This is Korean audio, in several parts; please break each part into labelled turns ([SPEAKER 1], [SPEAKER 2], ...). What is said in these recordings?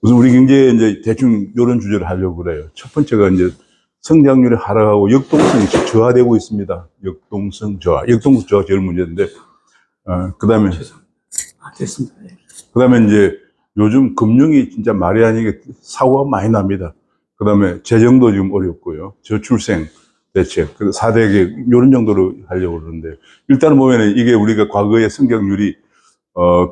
[SPEAKER 1] 우선 우리 경제에 이제 대충 이런 주제를 하려고 그래요. 첫 번째가 이제 성장률이 하락하고 역동성이 저하되고 있습니다. 역동성 저하. 역동성 저하가 제일 문제인데, 그 다음에,
[SPEAKER 2] 됐습니다.
[SPEAKER 1] 그 다음에 이제 요즘 금융이 진짜 말이 아니게 사고가 많이 납니다. 그 다음에 재정도 지금 어렵고요. 저출생 대책, 4대계, 이런 정도로 하려고 그러는데, 일단 보면은 이게 우리가 과거의 성장률이,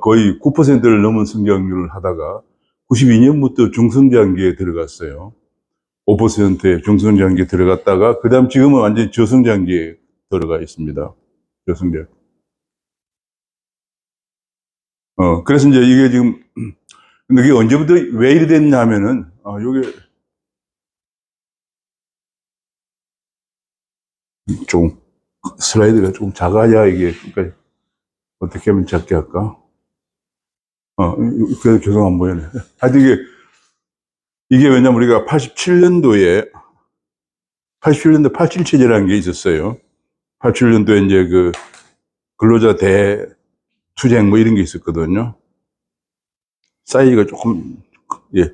[SPEAKER 1] 거의 9%를 넘은 성장률을 하다가 92년부터 중성장기에 들어갔어요. 5%의 중성장기에 들어갔다가, 그 다음 지금은 완전히 저성장기에 들어가 있습니다. 저성장. 그래서 이제 이게 지금, 근데 이게 언제부터 왜 이리 됐냐 하면은, 요게 좀 슬라이드가 좀 작아야 이게, 그러니까 어떻게 하면 작게 할까? 그래도 계속 안 보이네. 하여튼 이게 왜냐면 우리가 87년도에 87체제라는 게 있었어요. 87년도에 이제 그 근로자 대투쟁 뭐 이런 게 있었거든요. 사이즈가 조금, 예.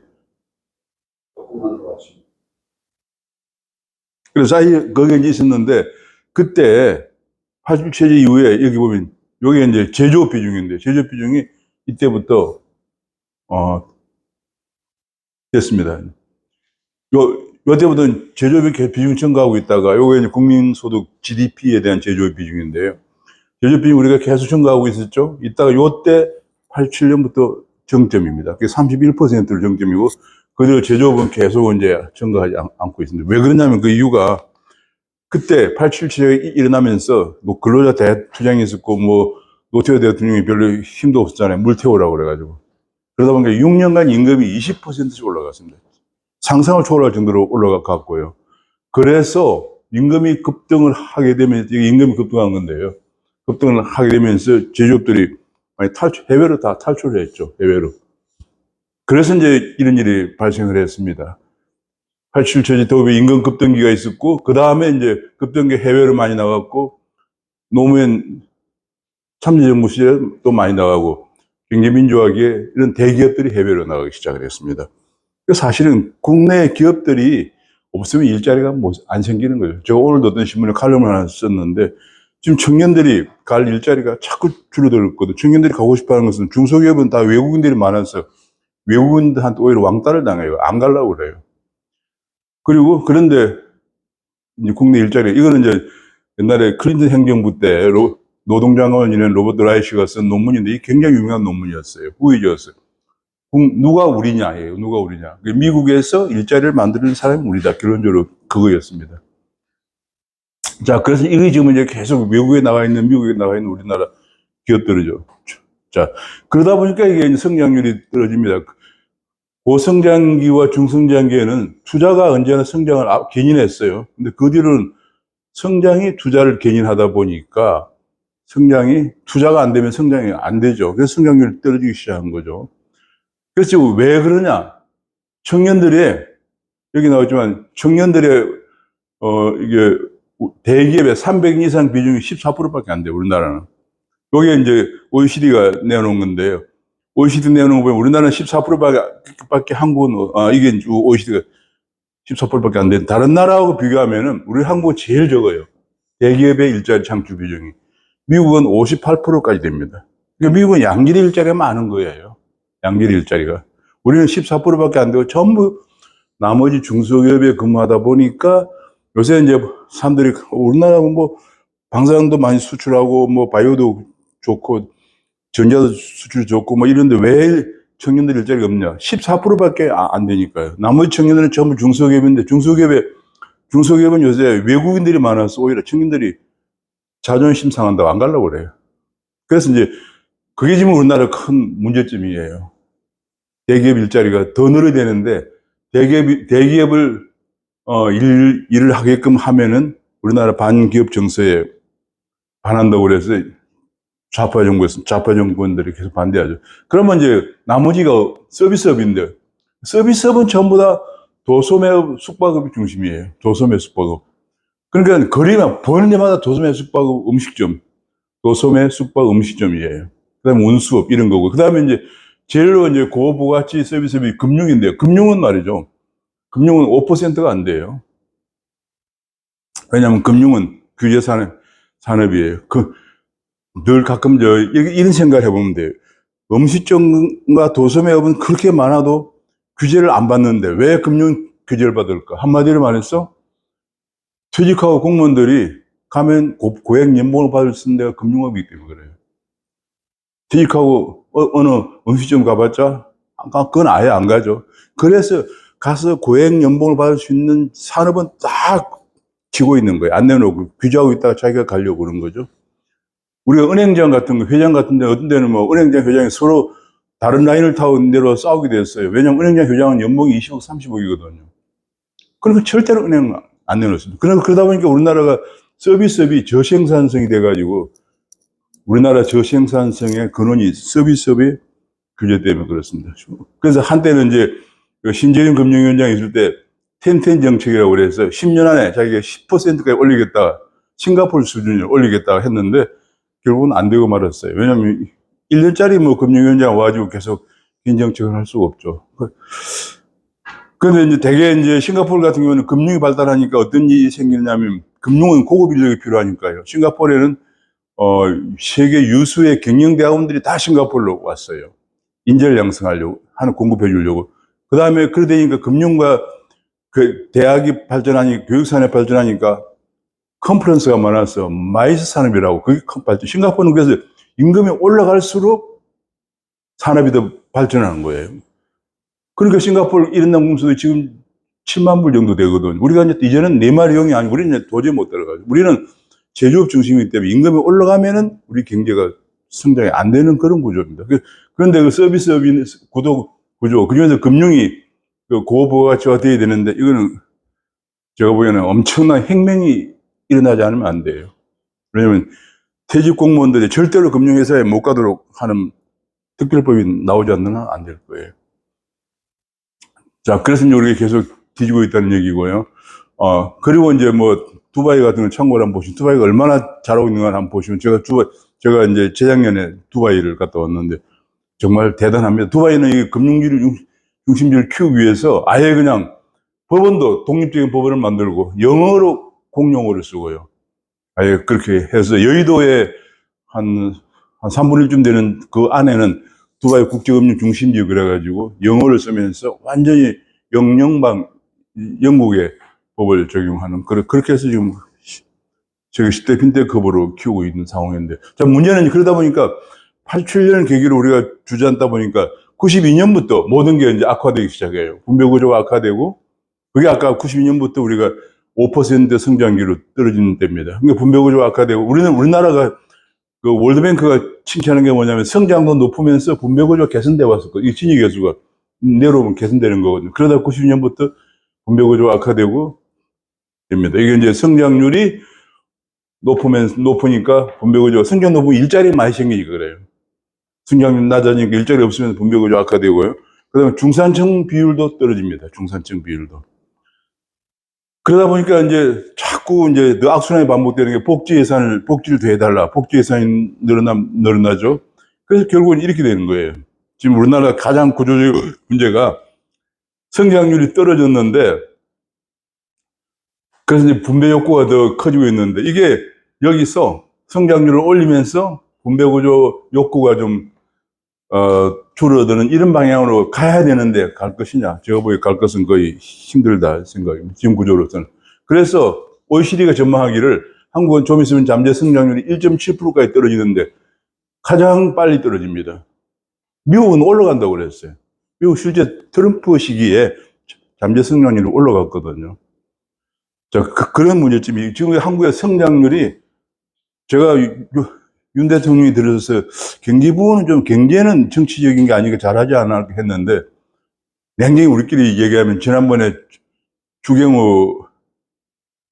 [SPEAKER 1] 그래서 사이즈, 거기에 이제 있었는데, 그때 87체제 이후에 여기 보면, 여기 이제 제조업 비중인데, 제조업 비중이 이때부터, 됐습니다. 요때부터 제조업이 계속 비중이 증가하고 있다가, 요게 이제 국민소득 GDP에 대한 제조업 비중인데요. 제조업 비중 우리가 계속 증가하고 있었죠. 이따가 요때 87년부터 정점입니다. 그게 31%를 정점이고, 그대로 제조업은 계속 이제 증가하지 않고 있습니다. 왜 그러냐면 그 이유가 그때 87체제가 일어나면서 뭐 근로자 대투쟁이 있었고 뭐 노태우 대통령이 별로 힘도 없었잖아요. 물 태우라고 그래가지고. 그러다 보니까 6년간 임금이 20%씩 올라갔습니다. 상상을 초월할 정도로 올라갔고요. 그래서 임금이 급등을 하게 되면, 이게 임금이 급등한 건데요. 급등을 하게 되면서 제조업들이 많이 해외로 다 탈출을 했죠. 해외로. 그래서 이제 이런 일이 발생을 했습니다. 87체제 도읍에 임금 급등기가 있었고, 그 다음에 이제 급등기 해외로 많이 나갔고, 노무현 참여정부 시절에 또 많이 나가고, 경제민주화기에 이런 대기업들이 해외로 나가기 시작을 했습니다. 사실은 국내 기업들이 없으면 일자리가 안 생기는 거예요. 제가 오늘도 어떤 신문에 칼럼을 하나 썼는데, 지금 청년들이 갈 일자리가 자꾸 줄어들었거든요. 청년들이 가고 싶어 하는 것은 중소기업은 다 외국인들이 많아서 외국인들한테 오히려 왕따를 당해요. 안 가려고 그래요. 그런데 이제 국내 일자리, 이거는 이제 옛날에 클린턴 행정부 때 노동장관이라는 로버트 라이시가 쓴 논문인데 이게 굉장히 유명한 논문이었어요. 후이지였어요. 누가 우리냐예요. 누가 우리냐. 미국에서 일자리를 만드는 사람이 우리다. 결론적으로 그거였습니다. 자, 그래서 이게 지금 이제 계속 미국에 나가 있는 우리나라 기업들이죠. 자, 그러다 보니까 이게 성장률이 떨어집니다. 고성장기와 중성장기에는 투자가 언제나 성장을 견인했어요. 근데 그 뒤로는 성장이 투자를 견인하다 보니까 투자가 안 되면 성장이 안 되죠. 그래서 성장률이 떨어지기 시작한 거죠. 그래서 왜 그러냐? 여기 나오지만 이게 대기업의 300인 이상 비중이 14%밖에 안 돼요, 우리나라는. 여기에 이제 OECD가 내놓은 건데요. OECD 내놓은 거 보면 우리나라는 14%밖에 한국은, 이게 OECD가 14%밖에 안 돼. 다른 나라하고 비교하면은 우리 한국은 제일 적어요. 대기업의 일자리 창출 비중이. 미국은 58%까지 됩니다. 그러니까 미국은 양질의 일자리가 많은 거예요. 양질의 일자리가. 우리는 14%밖에 안 되고 전부 나머지 중소기업에 근무하다 보니까 요새 이제 사람들이 우리나라는 뭐 방사능도 많이 수출하고 뭐 바이오도 좋고 전자도 수출 좋고 뭐 이런데 왜 청년들 일자리가 없냐? 14%밖에 안 되니까요. 나머지 청년들은 전부 중소기업인데 중소기업은 요새 외국인들이 많아서 오히려 청년들이 자존심 상한다고 안 가려고 그래요. 그래서 이제 그게 지금 우리나라 큰 문제점이에요. 대기업 일자리가 더 늘어야 되는데 대기업을 일을 하게끔 하면은 우리나라 반기업 정서에 반한다고 그래서 좌파 정권들이 계속 반대하죠. 그러면 이제 나머지가 서비스업인데 서비스업은 전부 다 도소매업 숙박업이 중심이에요. 도소매 숙박업. 그러니까 거리만 보는 데마다 도소매 숙박업 음식점, 도소매 숙박 음식점이에요. 그다음에 운수업 이런 거고. 그다음에 이제 제일 이제 고부가치 서비스업이 금융인데요. 금융은 말이죠. 금융은 5%가 안 돼요. 왜냐하면 금융은 규제 산업이에요. 늘 가끔 이런 생각을 해보면 돼요. 음식점과 도소매업은 그렇게 많아도 규제를 안 받는데 왜 금융 규제를 받을까? 한마디로 말해서 퇴직하고 공무원들이 가면 고액 연봉을 받을 수 있는 데가 금융업이기 때문에 그래요. 퇴직하고 어느 음식점 가봤자 그건 아예 안 가죠. 그래서 가서 고액 연봉을 받을 수 있는 산업은 딱 쥐고 있는 거예요. 안 내놓고 규제하고 있다가 자기가 가려고 그러는 거죠. 우리가 은행장 같은 거, 회장 같은 데 어떤 데는 뭐 은행장, 회장이 서로 다른 라인을 타고 내려 싸우게 됐어요. 왜냐하면 은행장, 회장은 연봉이 20억, 30억이거든요. 그러니까 절대로 은행 안 내놓습니다. 그러다 보니까 우리나라가 서비스업이 저생산성이 돼가지고 우리나라 저생산성의 근원이 서비스업의 규제 때문에 그렇습니다. 그래서 한때는 이제 신재윤 금융위원장이 있을 때 텐텐 정책이라고 그래서 10년 안에 자기가 10%까지 올리겠다, 싱가포르 수준을 올리겠다 했는데 결국은 안 되고 말았어요. 왜냐하면 1년짜리 뭐 금융위원장 와가지고 계속 긴 정책을 할 수가 없죠. 그런데 이제 대개 이제 싱가포르 같은 경우는 금융이 발달하니까 어떤 일이 생기냐면 금융은 고급 인력이 필요하니까요. 싱가포르에는 세계 유수의 경영대학원들이 다 싱가포르로 왔어요. 인재를 양성하려고, 공급해 주려고. 그 다음에 그러다 보니까 금융과 그 대학이 발전하니까, 교육산업이 발전하니까 컨퍼런스가 많아서 마이스 산업이라고, 그게 발전. 싱가포르는 그래서 임금이 올라갈수록 산업이 더 발전하는 거예요. 그러니까 싱가포르 1인당 공수도 지금 7만 불 정도 되거든. 우리가 이제는 4마리용이 아니고 우리는 도저히 못 따라가죠. 우리는 제조업 중심이기 때문에 임금이 올라가면은 우리 경제가 성장이 안 되는 그런 구조입니다. 그런데 그 서비스업인 구조, 그중에서 금융이 고부가치화 돼야 되는데 이거는 제가 보기에는 엄청난 혁명이 일어나지 않으면 안 돼요. 왜냐면 퇴직 공무원들이 절대로 금융회사에 못 가도록 하는 특별법이 나오지 않는 한 안 될 거예요. 자, 그래서 이제 우리가 계속 뒤지고 있다는 얘기고요. 그리고 이제 뭐 두바이 같은 거 참고로 한번 보시면 두바이가 얼마나 잘하고 있는가 한번 보시면 제가 이제 재작년에 두바이를 갔다 왔는데 정말 대단합니다. 두바이는 이 금융기를 중심지를 키우기 위해서 아예 그냥 법원도 독립적인 법원을 만들고 영어로 공용어를 쓰고요. 아예 그렇게 해서 여의도에 한 3분의 1쯤 되는 그 안에는 두바이 국제금융 중심지 그래가지고 영어를 쓰면서 완전히 영국의 법을 적용하는 그렇게 해서 지금 저기 10대 핀테크업으로 키우고 있는 상황인데, 자, 문제는 그러다 보니까 87년을 계기로 우리가 주저앉다 보니까 92년부터 모든 게 이제 악화되기 시작해요. 분배구조가 악화되고, 그게 아까 92년부터 우리가 5% 성장기로 떨어지는 때입니다. 그러니까 분배구조가 악화되고, 우리나라가 그 월드뱅크가 칭찬하는 게 뭐냐면 성장도 높으면서 분배구조가 개선돼 왔었거든요. 이 진위 계수가 내려오면 개선되는 거거든요. 그러다 92년부터 분배구조가 악화되고 됩니다. 이게 이제 성장률이 높으니까 분배구조가 성장 높으면 일자리 많이 생기니까 그래요. 성장률 낮아지니까 일자리 없으면 분배구조 악화되고요. 그 다음에 중산층 비율도 떨어집니다. 중산층 비율도. 그러다 보니까 이제 자꾸 이제 악순환이 반복되는 게 복지를 더해달라. 복지 예산이 늘어나죠. 그래서 결국은 이렇게 되는 거예요. 지금 우리나라 가장 구조적 문제가 성장률이 떨어졌는데, 그래서 이제 분배 욕구가 더 커지고 있는데, 이게 여기서 성장률을 올리면서 분배구조 욕구가 좀, 줄어드는 이런 방향으로 가야 되는데 갈 것이냐. 제가 보기에 갈 것은 거의 힘들다 생각입니다. 지금 구조로서는. 그래서 OECD가 전망하기를 한국은 좀 있으면 잠재 성장률이 1.7%까지 떨어지는데 가장 빨리 떨어집니다. 미국은 올라간다고 그랬어요. 미국 실제 트럼프 시기에 잠재 성장률이 올라갔거든요. 자, 그런 문제점이 지금 한국의 성장률이 제가 윤 대통령이 들어서 경제 부분은 경제는 정치적인 게 아니니까 잘하지 않았 했는데, 냉정히 우리끼리 얘기하면 지난번에 주경호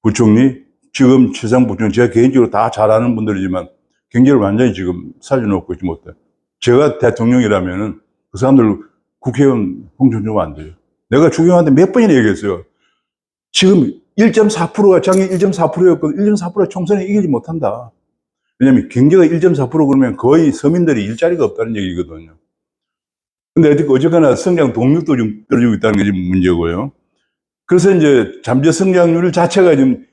[SPEAKER 1] 부총리, 지금 최상 부총리, 제가 개인적으로 다 잘 아는 분들이지만 경제를 완전히 지금 살려놓고 있지 못해. 제가 대통령이라면은 그 사람들 국회의원 공천 주면 안 돼요. 내가 주경호한테 몇 번이나 얘기했어요. 지금 1.4%가 작년 1.4%였거든. 1.4%가 총선에 이기지 못한다. 왜냐면 경제가 1.4% 그러면 거의 서민들이 일자리가 없다는 얘기거든요. 근데 어쨌거나 성장 동력도 좀 떨어지고 있다는 게 지금 문제고요. 그래서 이제 잠재 성장률 자체가 지금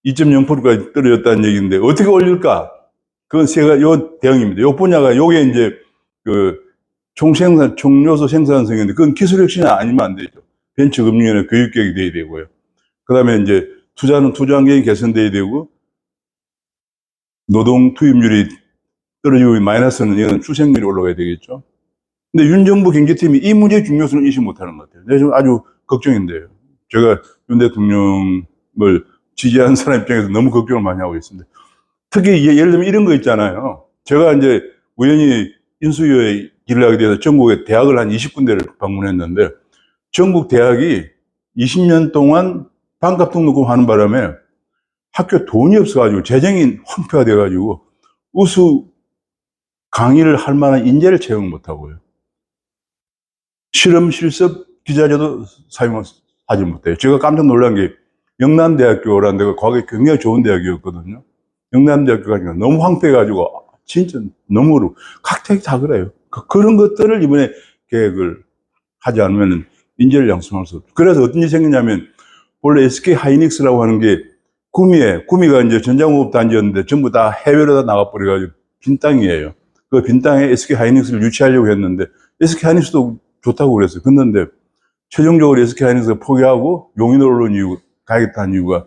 [SPEAKER 1] 2.0%까지 떨어졌다는 얘기인데 어떻게 올릴까? 그건 요 대응입니다. 요 분야가 요게 이제 그 총요소 생산성인데 그건 기술 혁신이 아니면 안 되죠. 벤처금융이나 교육계획이 돼야 되고요. 그 다음에 이제 투자는 투자 환경이 개선돼야 되고 노동 투입률이 떨어지고 마이너스는 이건 출생률이 올라가야 되겠죠. 근데 윤 정부 경제팀이 이 문제의 중요성을 인식 못하는 것 같아요. 지금 아주 걱정인데요. 제가 윤 대통령을 지지하는 사람 입장에서 너무 걱정을 많이 하고 있습니다. 특히 예를 들면 이런 거 있잖아요. 제가 이제 우연히 인수위에 일을 하게 돼서 전국의 대학을 한 20군데를 방문했는데 전국 대학이 20년 동안 반값 등록금 하는 바람에 학교 돈이 없어가지고 재정이 황폐화돼가지고 우수 강의를 할 만한 인재를 채용 못하고요. 실험 실습 기자재도 사용하지 못해요. 제가 깜짝 놀란 게 영남대학교라는 데가 과거에 굉장히 좋은 대학이었거든요. 영남대학교가 너무 황폐해가지고 진짜 너무 각 대학이 다 그래요. 그런 것들을 이번에 계획을 하지 않으면 인재를 양성할 수 없죠. 그래서 어떤 일이 생기냐면 원래 SK 하이닉스라고 하는 게 구미가 이제 전자공업 단지였는데 전부 다 해외로 다 나가버려가지고 빈 땅이에요. 그 빈 땅에 SK 하이닉스를 유치하려고 했는데 SK 하이닉스도 좋다고 그랬어요. 그런데 최종적으로 SK 하이닉스가 포기하고 용인으로 가겠다는 이유가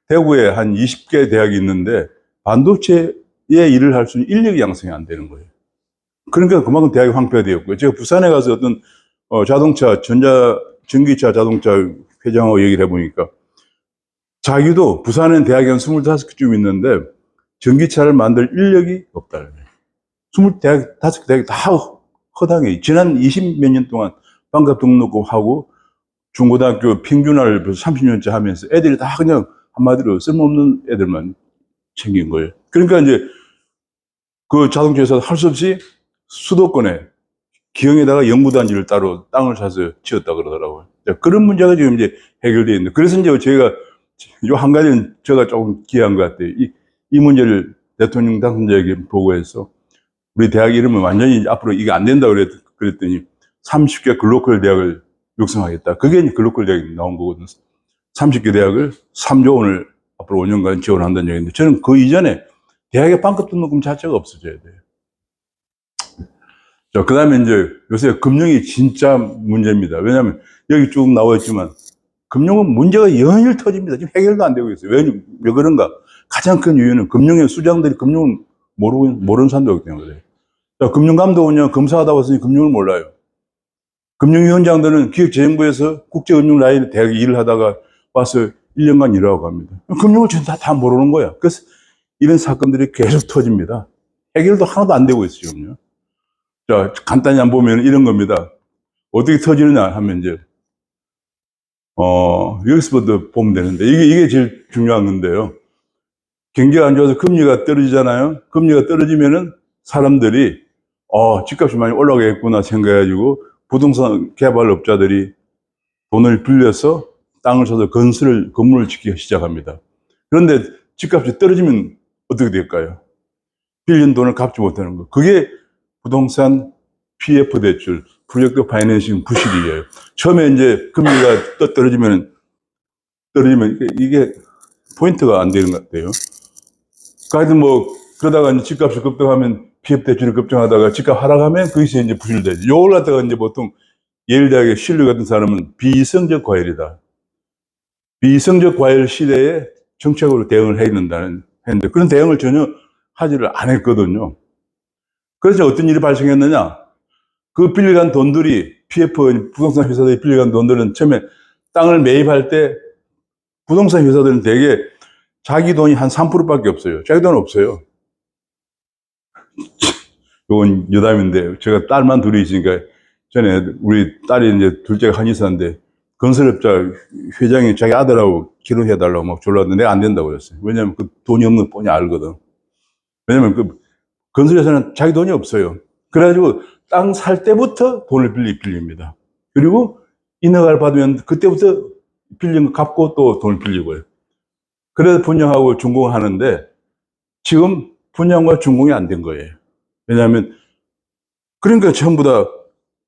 [SPEAKER 1] 대구에 한 20개 대학이 있는데 반도체에 일을 할 수 있는 인력이 양성이 안 되는 거예요. 그러니까 그만큼 대학이 황폐화되었고요. 제가 부산에 가서 어떤 전기차 자동차 회장하고 얘기를 해보니까 자기도 부산엔 대학이 한 25개쯤 있는데 전기차를 만들 인력이 없다는 거예요. 25개 대학이 다 허당해. 지난 20몇 년 동안 반값 등록금 하고 중고등학교 평균화를 벌써 30년째 하면서 애들이 다 그냥 한마디로 쓸모없는 애들만 챙긴 거예요. 그러니까 이제 그 자동차 회사도 할 수 없이 수도권에 기흥에다가 연구단지를 따로 땅을 사서 지었다 그러더라고요. 그런 문제가 지금 이제 해결되어 있는데 그래서 이제 저희가 요 한 가지는 제가 조금 기여한 것 같아요. 이 문제를 대통령 당선자에게 보고해서 우리 대학 이름은 완전히 앞으로 이게 안 된다 그랬더니 30개 글로컬 대학을 육성하겠다. 그게 이제 글로컬 대학이 나온 거거든요. 30개 대학을 3조 원을 앞으로 5년간 지원한다는 얘기인데 저는 그 이전에 대학의 반값 등록금 자체가 없어져야 돼요. 자, 그 다음에 이제 요새 금융이 진짜 문제입니다. 왜냐하면 여기 쭉 나와 있지만 금융은 문제가 연일 터집니다. 지금 해결도 안 되고 있어요. 왜 그런가? 가장 큰 이유는 금융의 수장들이 금융을 모르는 사람들이기 때문에 그래요. 자, 금융감독원장 검사하다 왔으니 금융을 몰라요. 금융위원장들은 기획재정부에서 국제금융 라인 대학에 일을 하다가 와서 1년간 일하고 갑니다. 금융을 전부 다 모르는 거야. 그래서 이런 사건들이 계속 터집니다. 해결도 하나도 안 되고 있어요. 자, 간단히 한번 보면 이런 겁니다. 어떻게 터지느냐 하면 이제, 여기서부터 보면 되는데, 이게 제일 중요한 건데요. 경기가 안 좋아서 금리가 떨어지잖아요. 금리가 떨어지면은 사람들이, 집값이 많이 올라가겠구나 생각해가지고 부동산 개발업자들이 돈을 빌려서 땅을 사서 건물을 짓기 시작합니다. 그런데 집값이 떨어지면 어떻게 될까요? 빌린 돈을 갚지 못하는 거. 그게 부동산 PF 대출, 프로젝트 파이낸싱 부실이에요. 처음에 이제 금리가 떨어지면 이게 포인트가 안 되는 것 같아요. 하여튼 그러다가 이제 집값이 급등하면 PF 대출이 급등하다가 집값 하락하면 거기서 이제 부실되죠. 요걸 갖다가 이제 보통 예일대학의 실력 같은 사람은 비이성적 과열이다. 비이성적 과열 시대에 정책으로 대응을 해야 된다는 했는데 그런 대응을 전혀 하지를 안 했거든요. 그래서 어떤 일이 발생했느냐? 그 빌려간 돈들이 PF 부동산 회사들이 빌려간 돈들은 처음에 땅을 매입할 때 부동산 회사들은 대개 자기 돈이 한 3%밖에 없어요. 자기 돈 없어요. 이건 여담인데 제가 딸만 둘이 있으니까 전에 우리 딸이 이제 둘째가 한의사인데 건설업자 회장이 자기 아들하고 결혼해달라고 막 졸랐는데 내가 안 된다고 그랬어요. 왜냐면 그 돈이 없는 거 뻔히 알거든. 왜냐면 그 건설회사는 자기 돈이 없어요. 그래가지고 땅 살 때부터 돈을 빌립니다. 그리고 인허가를 받으면 그때부터 빌린 거 갚고 또 돈을 빌리고요. 그래서 분양하고 준공을 하는데 지금 분양과 준공이 안 된 거예요. 왜냐하면 그러니까 전부 다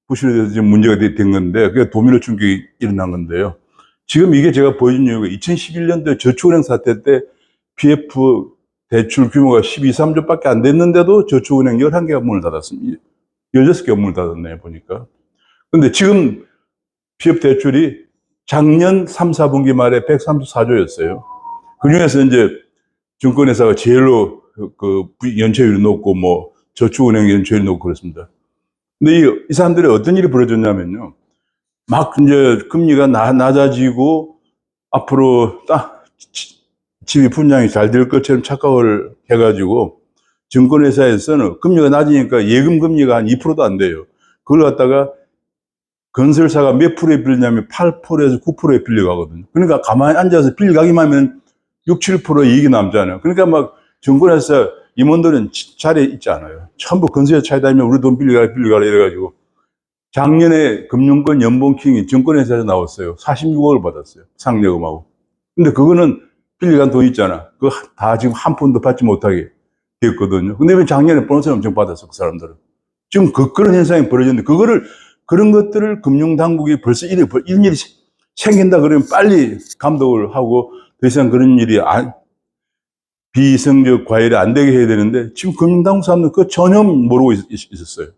[SPEAKER 1] 부실에 대해서 지금 문제가 된 건데, 그게 도미노 충격이 일어난 건데요. 지금 이게 제가 보여준 이유가 2011년도에 저축은행 사태 때 PF 대출 규모가 12, 3조 밖에 안 됐는데도 저축은행 11개가 문을 닫았습니다. 16개가 문을 닫았네요, 보니까. 근데 지금 PF 대출이 작년 3, 4분기 말에 134조였어요. 그 중에서 이제 증권회사가 제일로 그 연체율이 높고 뭐 저축은행 연체율이 높고 그렇습니다. 근데 이 사람들이 어떤 일이 벌어졌냐면요. 막 이제 금리가 낮아지고 앞으로 딱 집이 분양이 잘 될 것처럼 착각을 해가지고 증권회사에서는 금리가 낮으니까 예금 금리가 한 2%도 안 돼요. 그걸 갖다가 건설사가 몇 프로에 빌리냐면 8%에서 9%에 빌려가거든요. 그러니까 가만히 앉아서 빌려가기만 하면 6, 7% 이익이 남잖아요. 그러니까 막 증권회사 임원들은 자리에 있지 않아요. 전부 건설회 차에 다니면 우리 돈 빌려가라 이래가지고 작년에 금융권 연봉킹이 증권회사에서 나왔어요. 46억을 받았어요. 상여금하고. 근데 그거는 빌려간 돈 있잖아. 그거 다 지금 한 푼도 받지 못하게 됐거든요. 근데 왜 작년에 보너스를 엄청 받았어, 그 사람들은. 지금 그런 현상이 벌어졌는데, 그런 것들을 금융당국이 벌써 이런 일이 생긴다 그러면 빨리 감독을 하고 더 이상 그런 일이 비이성적 과열이 안 되게 해야 되는데, 지금 금융당국 사람들은 그거 전혀 모르고 있었어요.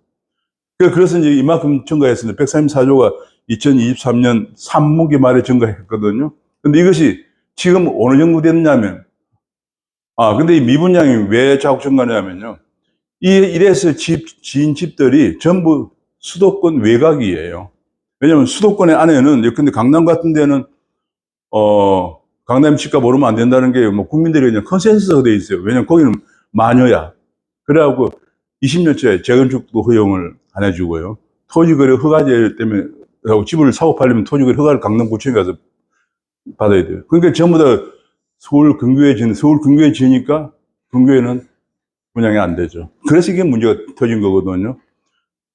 [SPEAKER 1] 그래서 이제 이만큼 증가했습니다. 134조가 2023년 3분기 말에 증가했거든요. 근데 이것이 지금 어느 정도 됐냐면, 근데 이 미분양이 왜 자꾸 증가하냐면요. 이래서 지은 집들이 전부 수도권 외곽이에요. 왜냐면 수도권의 안에는, 근데 강남 같은 데는, 강남 집값 오르면 안 된다는 게 뭐 국민들이 그냥 컨센서스가 돼 있어요. 왜냐면 거기는 마녀야. 그래갖고 20년째 재건축도 허용을 안 해주고요. 토지거래 허가제 때문에 집을 사고 팔려면 토지거래 허가를 강남구청에 가서 받아야 돼요. 그러니까 전부 다 서울 근교에 지으니까 근교에는 분양이 안 되죠. 그래서 이게 문제가 터진 거거든요.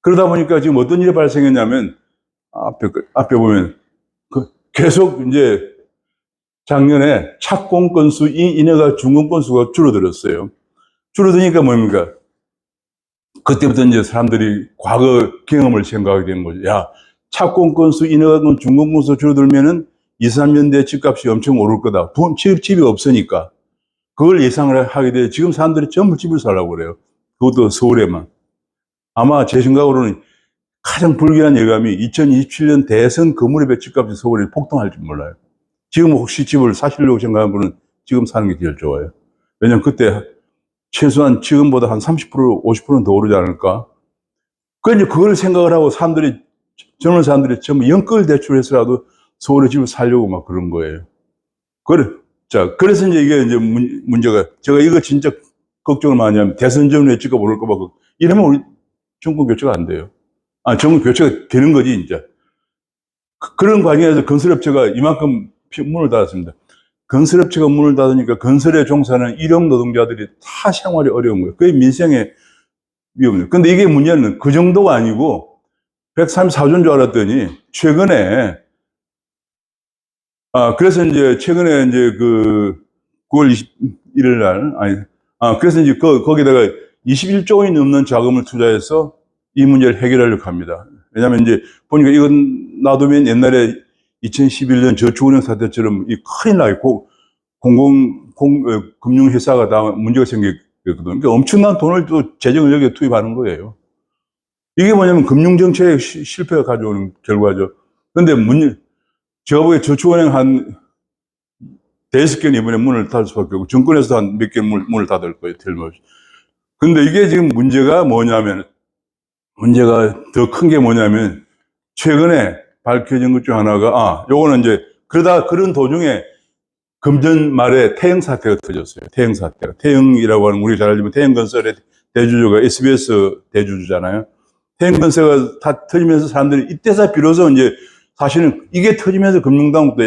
[SPEAKER 1] 그러다 보니까 지금 어떤 일이 발생했냐면 앞에 보면 계속 이제 작년에 착공 건수 인허가 준공 건수가 줄어들었어요. 줄어드니까 뭡니까? 그때부터 이제 사람들이 과거 경험을 생각하게 되는 거죠. 야, 착공 건수 인허가 준공 건수 줄어들면은 2, 3년 뒤에 집값이 엄청 오를 거다. 집이 없으니까. 그걸 예상을 하게 돼. 지금 사람들이 전부 집을 살라고 그래요. 그것도 서울에만. 아마 제 생각으로는 가장 불길한 예감이 2027년 대선 건물의 집값이 서울에 폭등할지 몰라요. 지금 혹시 집을 사시려고 생각하는 분은 지금 사는 게 제일 좋아요. 왜냐면 그때 최소한 지금보다 한 30%, 50%는 더 오르지 않을까? 그걸 생각을 하고 젊은 사람들이 전부 연끌 대출해서라도 서울에 집을 살려고 막 그런 거예요. 그래서 이제 이게 문제가, 제가 이거 진짜 걱정을 많이 하면 대선 전후에 집값 오를까 봐, 이러면 우리 정권 교체가 안 돼요. 정권 교체가 되는 거지, 이제. 그런 과정에서 건설업체가 이만큼 문을 닫았습니다. 건설업체가 문을 닫으니까 건설에 종사하는 일용 노동자들이 다 생활이 어려운 거예요. 그게 민생의 위험이에요. 근데 이게 문제는 그 정도가 아니고 134조인 줄 알았더니 최근에 그래서 이제 최근에 이제 9월 21일 날 그래서 이제 거기다가 21조 원이 넘는 자금을 투자해서 이 문제를 해결하려고 합니다. 왜냐하면 이제 보니까 이건 놔두면 옛날에 2011년 저축은행 사태처럼 큰일 나고 금융회사가 다 문제가 생겼거든요. 그러니까 엄청난 돈을 또 재정을 여기에 투입하는 거예요. 이게 뭐냐면 금융정책의 실패가 가져오는 결과죠. 그런데 제가 보기에 저축은행 한 5개는 이번에 문을 닫을 수밖에 없고, 정권에서도 한 몇 개 문을 닫을 거예요, 틀림없이. 근데 이게 지금 문제가 더 큰 게 뭐냐면, 최근에 밝혀진 것 중 하나가, 요거는 이제, 그런 도중에 금전 말에 태영 사태가 터졌어요. 태영 사태가. 태영이라고 하는, 우리 잘 알지만 태영건설의 대주주가 SBS 대주주잖아요. 태영건설가 다 터지면서 사람들이 이때서 비로소 이제 사실은 이게 터지면서 금융당국도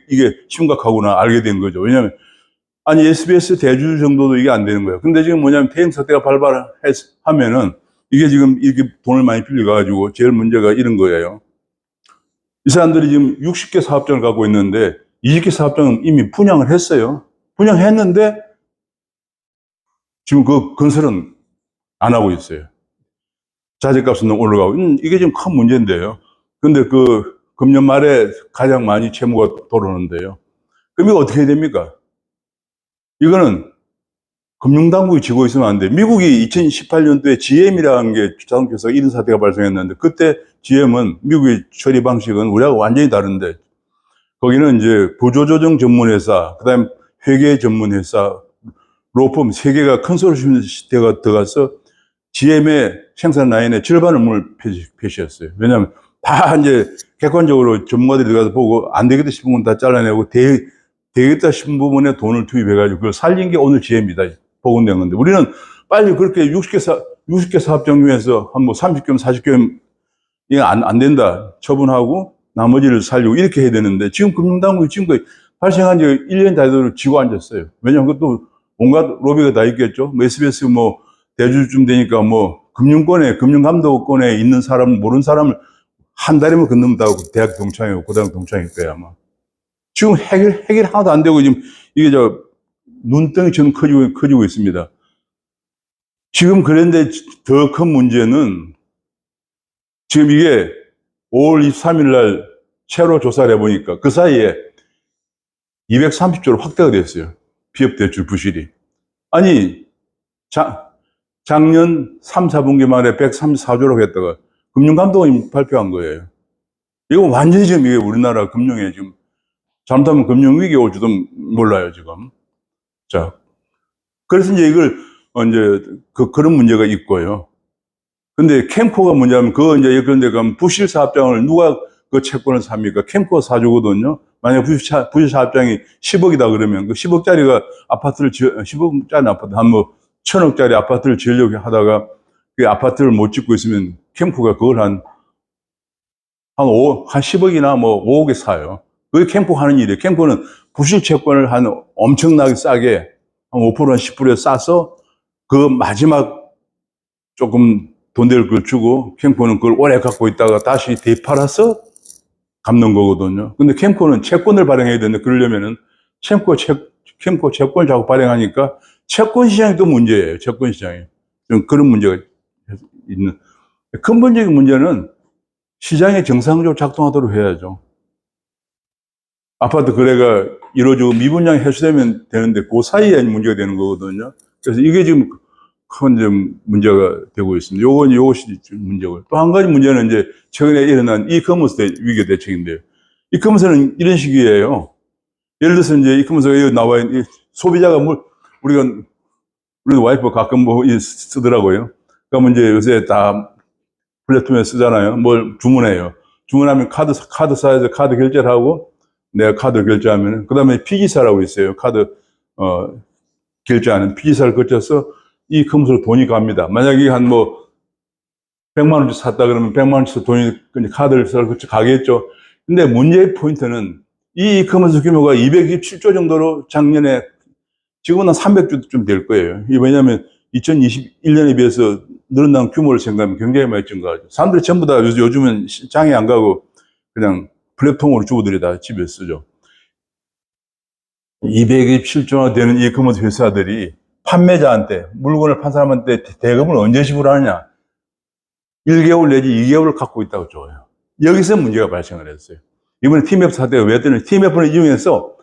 [SPEAKER 1] 이게 심각하구나 알게 된 거죠. 왜냐하면 SBS 대주주 정도도 이게 안 되는 거예요. 근데 지금 뭐냐면 태영 사태가 발발하면은 이게 지금 이렇게 돈을 많이 빌려가지고 제일 문제가 이런 거예요. 이 사람들이 지금 60개 사업장을 갖고 있는데 20개 사업장은 이미 분양을 했어요. 분양했는데 지금 그 건설은 안 하고 있어요. 자재값은 올라가고, 이게 지금 큰 문제인데요. 근데 그 금년 말에 가장 많이 채무가 들어오는데요. 그럼 이거 어떻게 해야 됩니까? 이거는 금융당국이 지고 있으면 안 돼. 미국이 2018년도에 GM이라는 게 자동차에서 이런 사태가 발생했는데, 그때 GM은 미국의 처리 방식은 우리하고 완전히 다른데, 거기는 이제 구조조정 전문회사, 그 다음에 회계 전문회사, 로펌 3개가 컨소시엄 들어가서 GM의 생산 라인의 절반을 문을 폐쇄했어요. 왜냐하면 다 이제 객관적으로 전문가들이 들어가서 보고 안 되겠다 싶은 건 다 잘라내고 되겠다 싶은 부분에 돈을 투입해가지고 그걸 살린 게 오늘 GM이다. 복원된 건데. 우리는 빨리 그렇게 60개 사업장 중에서 한 뭐 30개면 40개면 이게 안 된다. 처분하고 나머지를 살리고 이렇게 해야 되는데 지금 금융당국이 지금까지 발생한 지 1년 다 되도록 지고 앉았어요. 왜냐하면 그것도 온갖 로비가 다 있겠죠. 뭐 SBS 뭐 대주주쯤 되니까 뭐 금융감독권에 있는 사람, 모르는 사람을 한 달이면 건너다고 대학 동창이고 고등학교 동창일 거야, 아마. 지금 해결 하나도 안 되고 지금 이게 눈덩이처럼 커지고 있습니다. 지금 그런데 더 큰 문제는 지금 이게 5월 23일 날 새로 조사를 해보니까 그 사이에 230조로 확대가 됐어요. 피업 대출 부실이. 아니, 작년 3, 4분기 말에 134조라고 했다가 금융감독원이 발표한 거예요. 이거 완전히 지금 이게 우리나라 금융에 지금 잘못하면 금융위기 올지도 몰라요, 지금. 자. 그래서 이제 이걸, 이제, 그런 문제가 있고요. 근데 캠코가 뭐냐면, 이제 그런데 가면 부실 사업장을 누가 그 채권을 삽니까? 캠코가 사주거든요. 만약 부실 사업장이 10억이다 그러면 그 10억짜리가 10억짜리 아파트, 한 뭐, 1000억짜리 아파트를 지으려고 하다가 그 아파트를 못 짓고 있으면 캠코가 그걸 한 10억이나 뭐 5억에 사요. 그게 캠코 하는 일이에요. 캠코는 부실 채권을 한 엄청나게 싸게 한 5%, 10%에 싸서 그 마지막 조금 돈대를 그걸 주고 캠코는 그걸 오래 갖고 있다가 다시 되팔아서 갚는 거거든요. 근데 캠코는 채권을 발행해야 되는데 그러려면은 캠코 채권을 자꾸 발행하니까 채권 시장이 또 문제예요. 채권 시장이. 좀 그런 문제가 있는. 근본적인 문제는 시장이 정상적으로 작동하도록 해야죠. 아파트 거래가 이루어지고 미분양이 해소되면 되는데 그 사이에 문제가 되는 거거든요. 그래서 이게 지금 큰 문제가 되고 있습니다. 요것이 문제고. 또 한 가지 문제는 이제 최근에 일어난 이커머스 위기 대책인데요. 이커머스는 이런 식이에요. 예를 들어서 이제 이커머스가 여기 나와 있는 소비자가 우리 와이프 가끔 뭐 쓰더라고요. 그러면 이제 요새 다 플랫폼에 쓰잖아요. 뭘 주문해요. 주문하면 카드사에서 카드 결제를 하고 내가 카드 결제하면은, 그 다음에 피지사라고 있어요. 카드, 결제하는 피지사를 거쳐서 이 커머스로 돈이 갑니다. 만약에 한 100만 원치 샀다 그러면 100만 원치 돈이 카드를 거쳐 가겠죠. 근데 문제의 포인트는 이 커머스 규모가 227조 정도로 작년에 지금은 한 300조쯤 될 거예요. 이게 왜냐면 2021년에 비해서 늘어난 규모를 생각하면 굉장히 많이 증가하죠. 사람들이 전부 다 요즘은 장에 안 가고 그냥 플랫폼으로 주부들이 다 집에 쓰죠. 227조나 되는 이커머스 회사들이 판매자한테, 물건을 판 사람한테 대금을 언제 지불하느냐? 1개월 내지 2개월을 갖고 있다고 줘요. 여기서 문제가 발생을 했어요. 이번에 TMF 사태가 왜 했더니 TMF를 이용해서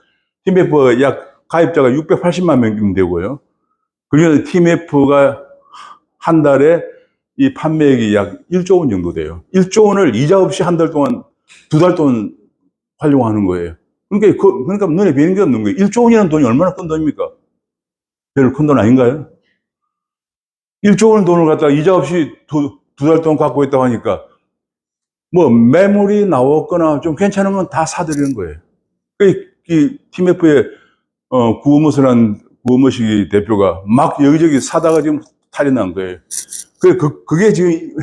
[SPEAKER 1] TMF가 약 가입자가 680만 명 되고요. 그중에 TMF가 한 달에 이 판매액이 약 1조 원 정도 돼요. 1조 원을 이자 없이 한 달 동안, 2달 동안 활용하는 거예요. 그러니까 눈에 뵈는 게 없는 거예요. 1조 원이라는 돈이 얼마나 큰 돈입니까? 별로 큰 돈 아닌가요? 1조 원 돈을 갖다가 이자 없이 두 달 동안 갖고 있다고 하니까 뭐 매물이 나왔거나 좀 괜찮은 건 다 사들이는 거예요. 이 TMF의 구호머식 대표가 막 여기저기 사다가 지금 탈이 난 거예요. 그게 지금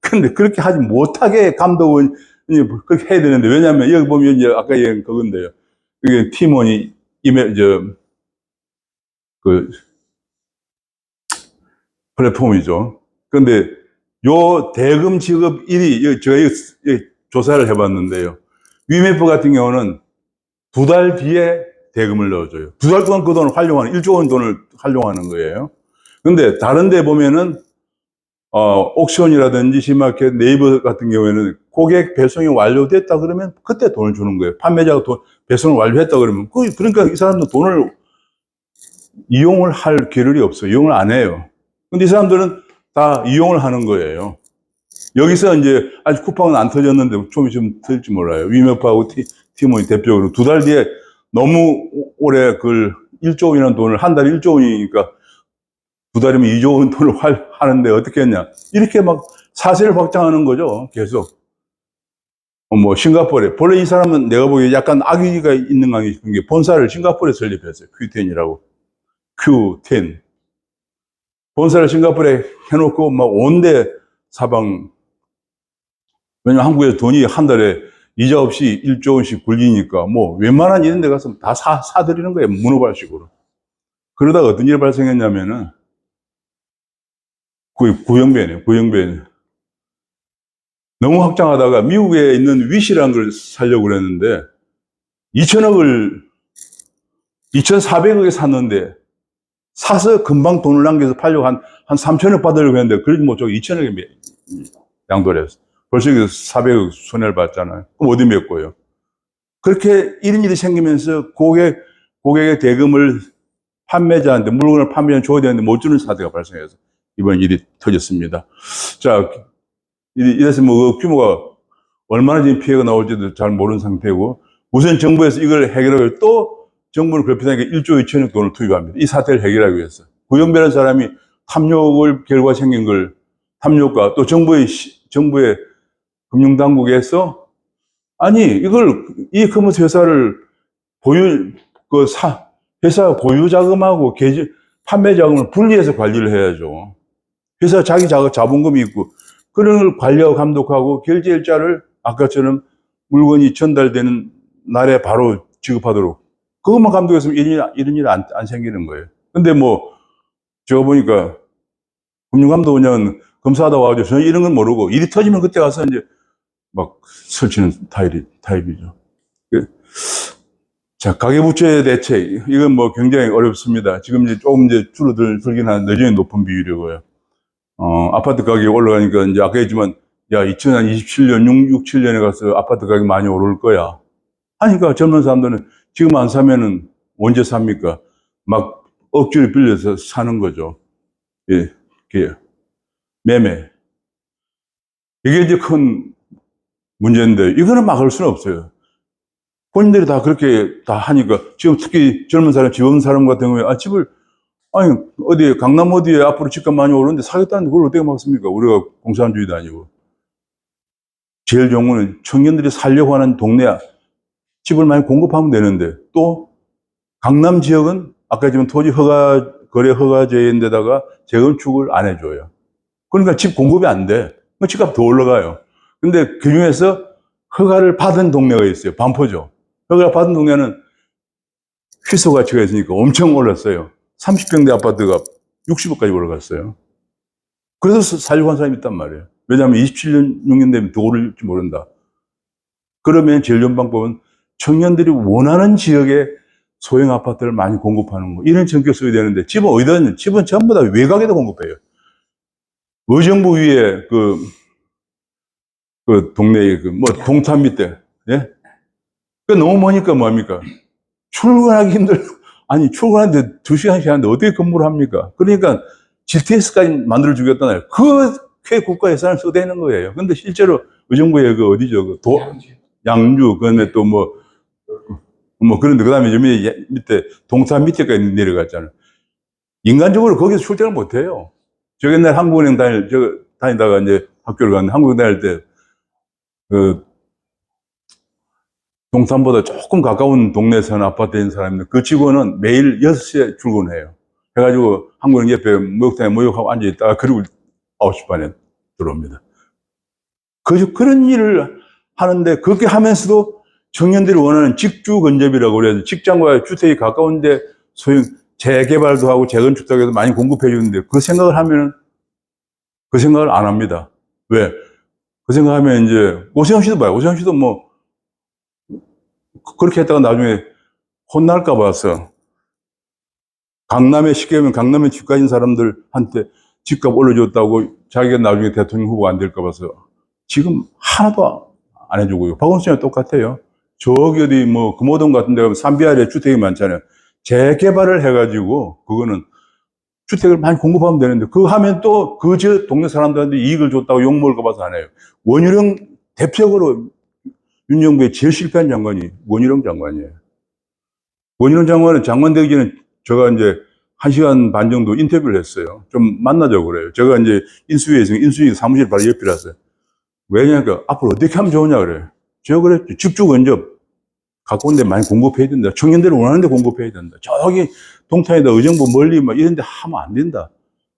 [SPEAKER 1] 근데 그렇게 하지 못하게 감독은 그렇게 해야 되는데, 왜냐하면 여기 보면 이제 아까 얘기한 그건데요. 이게 팀원이 플랫폼이죠. 그런데 요 대금 지급 일이 저희 조사를 해봤는데요. 위메프 같은 경우는 2달 뒤에 대금을 넣어줘요. 2달 동안 그 돈을 1조 원 돈을 활용하는 거예요. 근데 다른 데 보면은 옥션이라든지 C마켓, 네이버 같은 경우에는 고객 배송이 완료됐다 그러면 그때 돈을 주는 거예요. 판매자가 배송을 완료했다 그러면. 그러니까 이 사람도 돈을 이용을 할 겨를이 없어요. 이용을 안 해요. 근데 이 사람들은 다 이용을 하는 거예요. 여기서 이제 아직 쿠팡은 안 터졌는데 좀 있으면 터질지 몰라요. 위메프하고 티몬이 대표적으로 2달 뒤에 너무 오래 1조 원이라는 돈을 한 달에 1조 원이니까 2달이면 2조 원 돈을 하는데 어떻게 했냐. 이렇게 막 사세를 확장하는 거죠. 계속. 뭐 싱가포르에. 본래 이 사람은 내가 보기에 약간 악의가 있는 게 본사를 싱가포르에 설립했어요. Q10이라고. Q10. 본사를 싱가포르에 해놓고 막 온데 사방. 왜냐면 한국에 돈이 한 달에 이자 없이 1조 원씩 굴리니까 뭐 웬만한 이런 데 가서 다 사들이는 거예요. 문어발식으로. 그러다가 어떤 일이 발생했냐면은 구형배네요. 너무 확장하다가 미국에 있는 위시라는 걸 사려고 그랬는데 2,400억에 샀는데 사서 금방 돈을 남겨서 팔려고 한 3천억 받으려고 했는데 그러지 못하고 2천억에 양도를 했어. 벌써 400억 손해를 봤잖아요. 그럼 어디 몇 거예요? 그렇게 이런 일이 생기면서 고객의 대금을 판매자한테, 물건을 판매자한테 줘야 되는데 못 주는 사태가 발생해서 이번 일이 터졌습니다. 자, 이래서 뭐 규모가 얼마나 지금 피해가 나올지도 잘 모르는 상태고, 우선 정부에서 이걸 해결하고 또 정부는 그렇다니까 1조 2천억 돈을 투입합니다. 이 사태를 해결하기 위해서. 구형배라는 사람이 탐욕을 결과 생긴 걸, 탐욕과 또 정부의 금융당국에서 아니, 이 커머스 회사를 회사 고유 자금하고 판매 자금을 분리해서 관리를 해야죠. 회사 자기 자본금이 있고, 그런 걸 관리하고 감독하고 결제일자를 아까처럼 물건이 전달되는 날에 바로 지급하도록. 그것만 감독했으면 이런 일 안 생기는 거예요. 근데 제가 보니까 금융감독원장은 검사하다 와가지고 전혀 이런 건 모르고 일이 터지면 그때 가서 이제 막 설치는 타입이죠. 자, 가계부채 대책. 이건 굉장히 어렵습니다. 지금 이제 조금 줄어들긴 하는데 여전히 높은 비율이고요. 아파트 가격이 올라가니까 이제 아까 했지만, 2027년, 6, 7년에 가서 아파트 가격이 많이 오를 거야. 하니까 젊은 사람들은 지금 안 사면은 언제 삽니까? 막 억지로 빌려서 사는 거죠. 예, 매매. 이게 이제 큰 문제인데, 이거는 막을 수는 없어요. 본인들이 다 그렇게 다 하니까, 지금 특히 젊은 사람, 집 없는 사람 같은 경우에, 어디, 강남 어디에 앞으로 집값 많이 오르는데 사겠다는데 그걸 어떻게 막습니까? 우리가 공산주의도 아니고. 제일 좋은 거는 청년들이 살려고 하는 동네야. 집을 많이 공급하면 되는데, 또, 강남 지역은 아까 지금 토지 거래 허가제인데다가 재건축을 안 해줘요. 그러니까 집 공급이 안 돼. 집값 더 올라가요. 근데 그 중에서 허가를 받은 동네가 있어요. 반포죠. 허가를 받은 동네는 희소 가치가 있으니까 엄청 올랐어요. 30평대 아파트가 60억까지 올라갔어요. 그래서 살려고 한 사람이 있단 말이에요. 왜냐하면 27년, 6년 되면 더 오를지 모른다. 그러면 제일 좋은 방법은 청년들이 원하는 지역에 소형 아파트를 많이 공급하는 거. 이런 정책 써야 되는데, 집은 어디다 있냐? 집은 전부 다 외곽에다 공급해요. 의정부 위에 동네에 동탄 밑에, 예? 너무 머니까 뭐합니까? 출근하기 아니, 출근하는데 2시간씩 하는데 어떻게 근무를 합니까? 그러니까 GTS까지 만들어 주겠다나요. 그게 국가 예산을 쏟아내는 거예요. 근데 실제로 의정부에 어디죠? 양주, 그다음에 또 그런데 그 다음에 밑에, 동탄 밑에까지 내려갔잖아요. 인간적으로 거기서 출퇴근을 못 해요. 저 옛날 한국은행 다니다가 이제 학교를 갔는데, 한국은행 다닐 때, 동탄보다 조금 가까운 동네에 사는 아파트에 있는 사람인데, 그 직원은 매일 6시에 출근해요. 해가지고 한국은행 옆에 목욕탕에 목욕하고 앉아있다가, 그리고 9시 반에 들어옵니다. 그런 일을 하는데, 그렇게 하면서도 청년들이 원하는 직주 건접이라고 그래서 직장과 주택이 가까운데 소형 재개발도 하고 재건축도 하고 많이 공급해 주는데 그 생각을 안 합니다. 왜? 그 생각하면 이제 오세훈 씨도 봐요. 오세훈 씨도 그렇게 했다가 나중에 혼날까 봐서 쉽게 하면 강남에 집 가진 사람들한테 집값 올려줬다고 자기가 나중에 대통령 후보 안 될까 봐서 지금 하나도 안 해주고요. 박원순이랑 똑같아요. 저기 어디 뭐 금호동 같은 데 가면 산비아리에 주택이 많잖아요. 재개발을 해가지고 그거는 주택을 많이 공급하면 되는데 그거 하면 또 그 지역 동네 사람들한테 이익을 줬다고 욕먹을까 봐서 안 해요. 원희룡 대표적으로 윤정부의 제일 실패한 장관이 원희룡 장관이에요. 원희룡 장관은 장관 되기 전에 제가 이제 1시간 반 정도 인터뷰를 했어요. 좀 만나자고 그래요. 제가 이제 인수위에서 인수위 사무실 바로 옆이라서. 왜냐니까 앞으로 어떻게 하면 좋으냐 그래요. 제가 그랬죠. 집주 건접 가까운 데 많이 공급해야 된다. 청년들이 원하는 데 공급해야 된다. 저기 동탄에다 의정부 멀리 막 이런 데 하면 안 된다.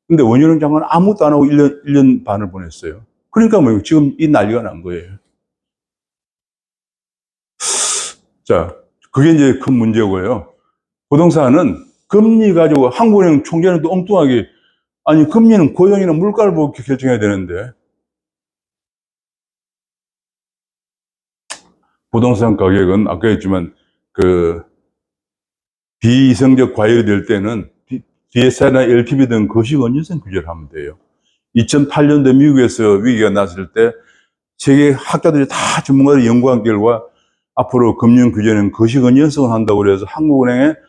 [SPEAKER 1] 근데 원희룡 장관은 아무것도 안 하고 1년 반을 보냈어요. 그러니까 뭐 지금 이 난리가 난 거예요. 자, 그게 이제 큰 문제고요. 부동산은 금리 가지고 한국은행 총재는 또 엉뚱하게 아니 금리는 고용이나 물가를 보고 결정해야 되는데 부동산 가격은 아까 했지만 그 비이성적 과열이 될 때는 DSR이나 LTV 등 거시건전성 규제를 하면 돼요. 2008년도 미국에서 위기가 났을 때 세계 학자들이 다 전문가들이 연구한 결과 앞으로 금융 규제는 거시건전성을 한다고 그래서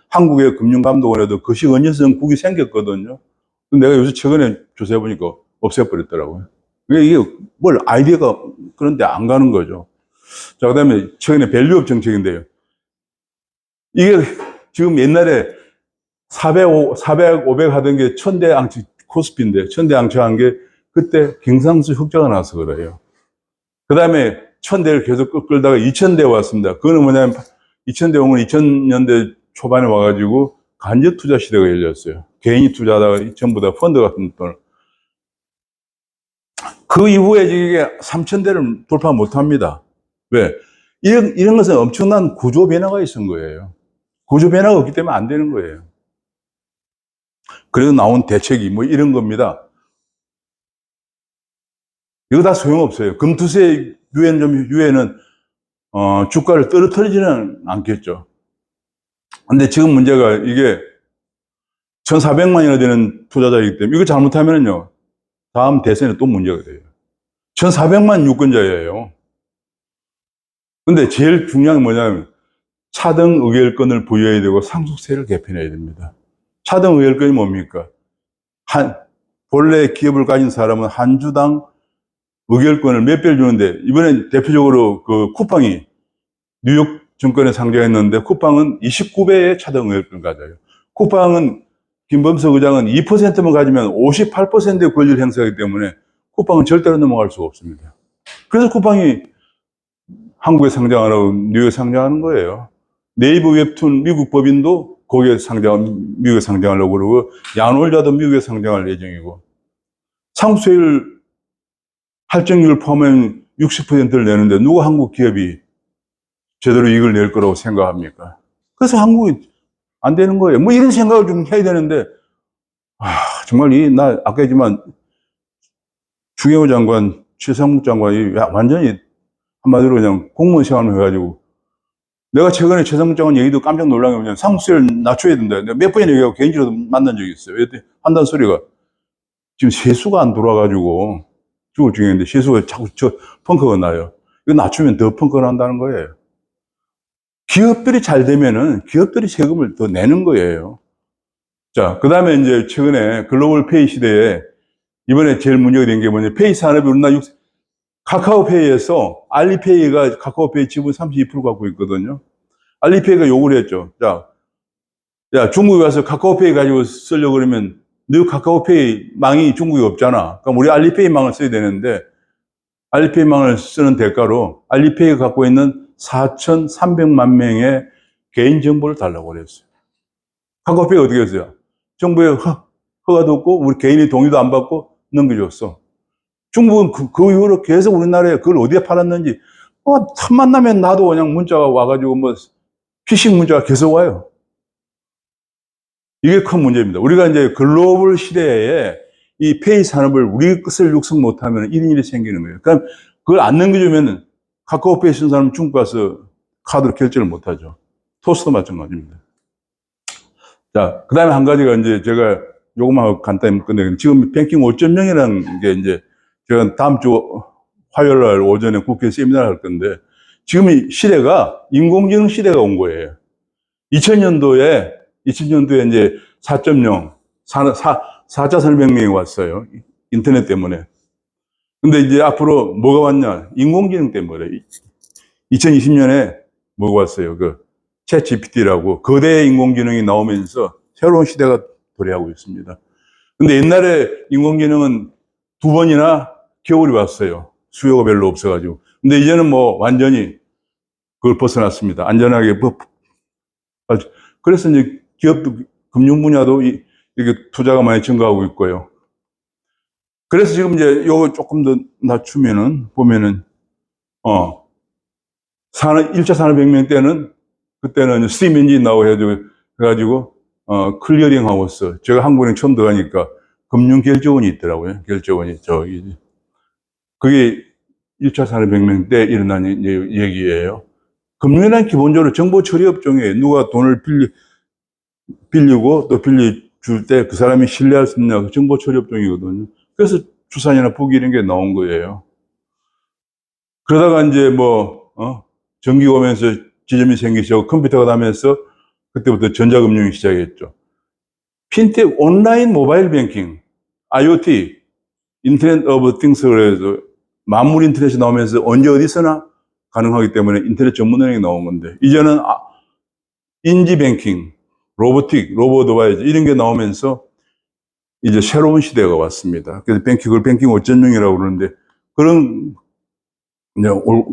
[SPEAKER 1] 한국의 금융감독원에도 거시건전성 국이 생겼거든요. 내가 요새 최근에 조사해 보니까 없애버렸더라고요. 이게 뭘 아이디어가 그런데 안 가는 거죠. 자, 그 다음에 최근에 밸류업 정책인데요. 이게 지금 옛날에 400, 500 하던 게 1000대 앙치 코스피인데 1000대 앙치한 게 그때 경상수 흑자가 나서 그래요. 그 다음에 1000대를 계속 끌다가 2000대 왔습니다. 그거는 뭐냐면 2000대 오면 2000년대 초반에 와가지고 간접 투자 시대가 열렸어요. 개인이 투자하다가 전부 다 펀드 같은 돈을. 그 이후에 이게 3000대를 돌파 못 합니다. 왜? 이런 것은 엄청난 구조 변화가 있은 거예요. 구조 변화가 없기 때문에 안 되는 거예요. 그래서 나온 대책이 뭐 이런 겁니다. 이거 다 소용없어요. 금투세 유예는 주가를 떨어뜨리지는 않겠죠. 근데 지금 문제가 이게 1,400만이나 되는 투자자이기 때문에 이거 잘못하면요 다음 대선에 또 문제가 돼요. 1,400만 유권자예요. 근데 제일 중요한 게 뭐냐면 차등 의결권을 부여해야 되고 상속세를 개편해야 됩니다. 차등 의결권이 뭡니까? 본래 기업을 가진 사람은 한 주당 의결권을 몇 배를 주는데 이번에 대표적으로 그 쿠팡이 뉴욕 증권에 상장했는데 쿠팡은 29배의 차등 의결권을 가져요. 쿠팡은 김범석 의장은 2%만 가지면 58%의 권리를 행사하기 때문에 쿠팡은 절대로 넘어갈 수가 없습니다. 그래서 쿠팡이 한국에 상장 안 하고 뉴욕에 상장하는 거예요. 네이버 웹툰 미국 법인도 거기에 미국에 상장하려고 그러고 야놀자도 미국에 상장할 예정이고 상속세율 할증률 포함하면 60%를 내는데 누가 한국 기업이 제대로 이익을 낼 거라고 생각합니까? 그래서 한국이 안 되는 거예요. 뭐 이런 생각을 좀 해야 되는데 정말 나 아까 했지만 추경호 장관, 최상목 장관이 완전히 한마디로 그냥 공무원 생활을 해가지고 내가 최근에 최상목 장관 얘기도 깜짝 놀란 게 뭐냐면 상속세를 낮춰야 된다. 내가 몇 번이나 얘기하고 개인적으로 만난 적이 있어요. 한다는 소리가 지금 세수가 안 돌아가지고 죽을 중인데 세수가 자꾸 펑크가 나요. 이거 낮추면 더 펑크가 난다는 거예요. 기업들이 잘 되면은 기업들이 세금을 더 내는 거예요. 자, 그 다음에 이제 최근에 글로벌 페이 시대에 이번에 제일 문제가 된 게 뭐냐. 페이 산업이 우리나라 카카오페이에서 알리페이가 카카오페이 지분 32% 갖고 있거든요. 알리페이가 요구를 했죠. 야, 중국에 가서 카카오페이 가지고 쓰려고 그러면 너 카카오페이 망이 중국에 없잖아. 그럼 우리 알리페이 망을 써야 되는데 알리페이 망을 쓰는 대가로 알리페이가 갖고 있는 4,300만 명의 개인 정보를 달라고 그랬어요. 카카오페이가 어떻게 했어요? 정부에 허가도 없고 우리 개인이 동의도 안 받고 넘겨줬어. 중국은 그 이후로 계속 우리나라에 그걸 어디에 팔았는지 틈만 나면 나도 그냥 문자가 와가지고 뭐 피싱 문자가 계속 와요. 이게 큰 문제입니다. 우리가 이제 글로벌 시대에 이 페이 산업을 우리 것을 육성 못하면 이런 일이 생기는 거예요. 그러니까 그걸 안 넘겨주면 카카오페이 쓴 사람은 중국 가서 카드로 결제를 못하죠. 토스도 마찬가지입니다. 자, 그 다음에 한 가지가 이제 제가 요것만 간단히 끝내요. 지금 뱅킹 5.0이라는 게 이제 제가 다음 주 화요일 날 오전에 국회 세미나를 할 건데 지금 이 시대가 인공지능 시대가 온 거예요. 2000년도에 이제 4.0, 4차 산업혁명이 왔어요. 인터넷 때문에. 근데 이제 앞으로 뭐가 왔냐? 인공지능 때문에. 2020년에 뭐가 왔어요? 챗 GPT라고 거대 인공지능이 나오면서 새로운 시대가 도래하고 있습니다. 근데 옛날에 인공지능은 2번이나 겨울이 왔어요. 수요가 별로 없어가지고. 근데 이제는 뭐 완전히 그걸 벗어났습니다. 안전하게. 그래서 이제 기업도, 금융 분야도 이렇게 투자가 많이 증가하고 있고요. 그래서 지금 이제 요거 조금 더 낮추면은, 보면은, 1차 산업혁명 때는, 그때는 스팀 엔진 나오고 해가지고, 클리어링 하우스. 제가 한국은행 처음 들어가니까 금융결제원이 있더라고요. 결제원이, 그게 1차 산업혁명 때 일어난 얘기예요. 금융이란 기본적으로 정보 처리 업종이에요. 누가 돈을 빌리고 또 빌려줄 때 그 사람이 신뢰할 수 있냐, 정보 처리 업종이거든요. 그래서 추산이나 부기 이런 게 나온 거예요. 그러다가 이제 전기가 오면서 지점이 생기시고 컴퓨터가 나면서 그때부터 전자금융이 시작했죠. 핀텍, 온라인 모바일 뱅킹, IoT, 인터넷 오브 띵스를 해서 만물 인터넷이 나오면서 언제 어디서나 가능하기 때문에 인터넷 전문은행이 나온 건데, 이제는 인지 뱅킹, 로보틱, 로봇 어바이저 이런 게 나오면서 이제 새로운 시대가 왔습니다. 그래서 그걸 뱅킹 5.0이라고 그러는데, 그런, 이제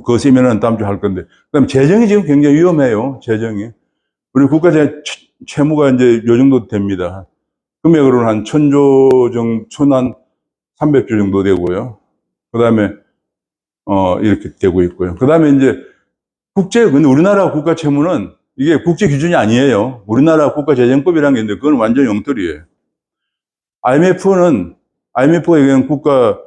[SPEAKER 1] 그 세미나는 다음 주에 할 건데, 그 다음에 재정이 지금 굉장히 위험해요, 재정이. 우리 국가 채무가 이제 요 정도 됩니다. 금액으로는 한 1000조 정도, 1300조 정도 되고요. 그 다음에, 이렇게 되고 있고요. 그 다음에 이제 근데 우리나라 국가 채무는 이게 국제 기준이 아니에요. 우리나라 국가 재정법이라는 게 있는데 그건 완전 엉터리예요. IMF가 얘기하는 국가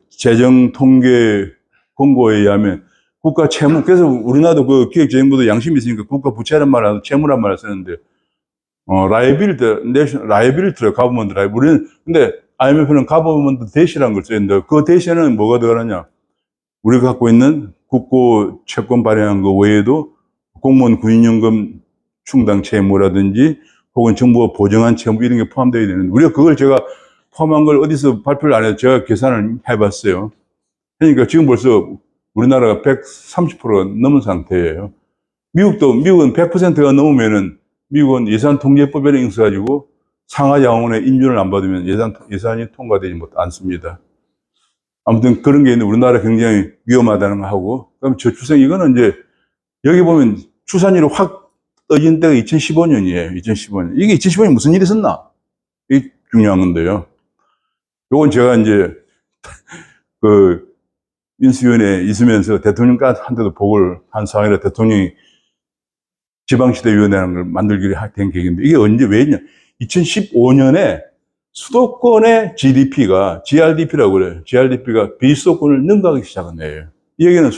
[SPEAKER 1] 재정 통계 권고에 의하면 국가 채무, 그래서 우리나라도 기획재정부도 양심이 있으니까 국가 부채란 말 하고 채무란 말을 쓰는데, liability래요. government liability. 우리는, 근데 IMF는 government debt이라는 걸 쓰는데 그 debt에는 뭐가 들어가느냐? 우리가 갖고 있는 국고 채권 발행한 거 외에도 공무원 군인연금 충당 채무라든지 혹은 정부가 보정한 채무 이런 게 포함되어야 되는데, 우리가 그걸 제가 포함한 걸 어디서 발표를 안 해서 제가 계산을 해봤어요. 그러니까 지금 벌써 우리나라가 130%가 넘은 상태예요. 미국은 100%가 넘으면은 미국은 예산통제법에 인수가지고 상하자원의 인준을 안 받으면 예산이 통과되지 않습니다. 아무튼 그런 게 있는데 우리나라 굉장히 위험하다는 거 하고, 그럼 저출생 이거는 이제 여기 보면 출산율이 확 떠진 때가 2015년이에요. 2015년. 이게 2015년에 무슨 일이 있었나? 이게 중요한 건데요. 요건 제가 이제 인수위원회에 있으면서 대통령한테도 보고를 한 사항이라 대통령이 지방시대위원회라는 걸 만들기로 된 계획인데, 이게 왜 했냐? 2015년에 수도권의 GDP가, GRDP라고 그래요. GRDP가 비수도권을 능가하기 시작한 거예요. 이 얘기는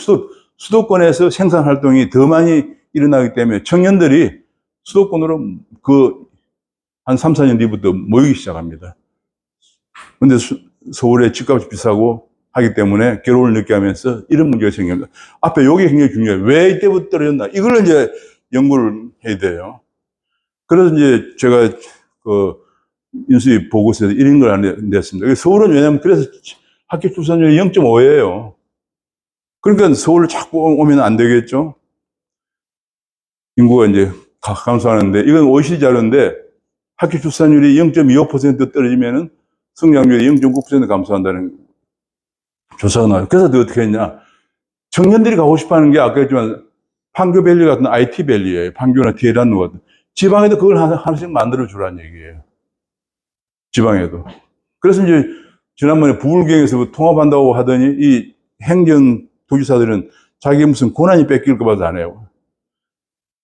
[SPEAKER 1] 수도권에서 생산 활동이 더 많이 일어나기 때문에 청년들이 수도권으로 한 3, 4년 뒤부터 모이기 시작합니다. 근데 서울의 집값이 비싸고 하기 때문에 괴로움을 느끼게 하면서 이런 문제가 생깁니다. 앞에 요게 굉장히 중요해요. 왜 이때부터 떨어졌나? 이걸 이제 연구를 해야 돼요. 그래서 이제 제가 인수위 보고서에서 이런 걸 냈습니다. 서울은 왜냐면 그래서 학교 출산율이 0.5예요. 그러니까 서울을 자꾸 오면 안 되겠죠. 인구가 이제 감소하는데, 이건 OECD 자료인데 학교 출산율이 0.25% 떨어지면은 성장률이 0.9% 감소한다는 조사가 나와요. 그래서 어떻게 했냐. 청년들이 가고 싶어 하는 게 아까 했지만 판교밸리 같은 IT밸리예요. 판교나 디에란노 같은. 지방에도 그걸 하나씩 만들어주라는 얘기예요. 지방에도. 그래서 이제 지난번에 부울경에서 통합한다고 하더니 이 행정도지사들은 자기 무슨 권한이 뺏길까 봐서 안 해요.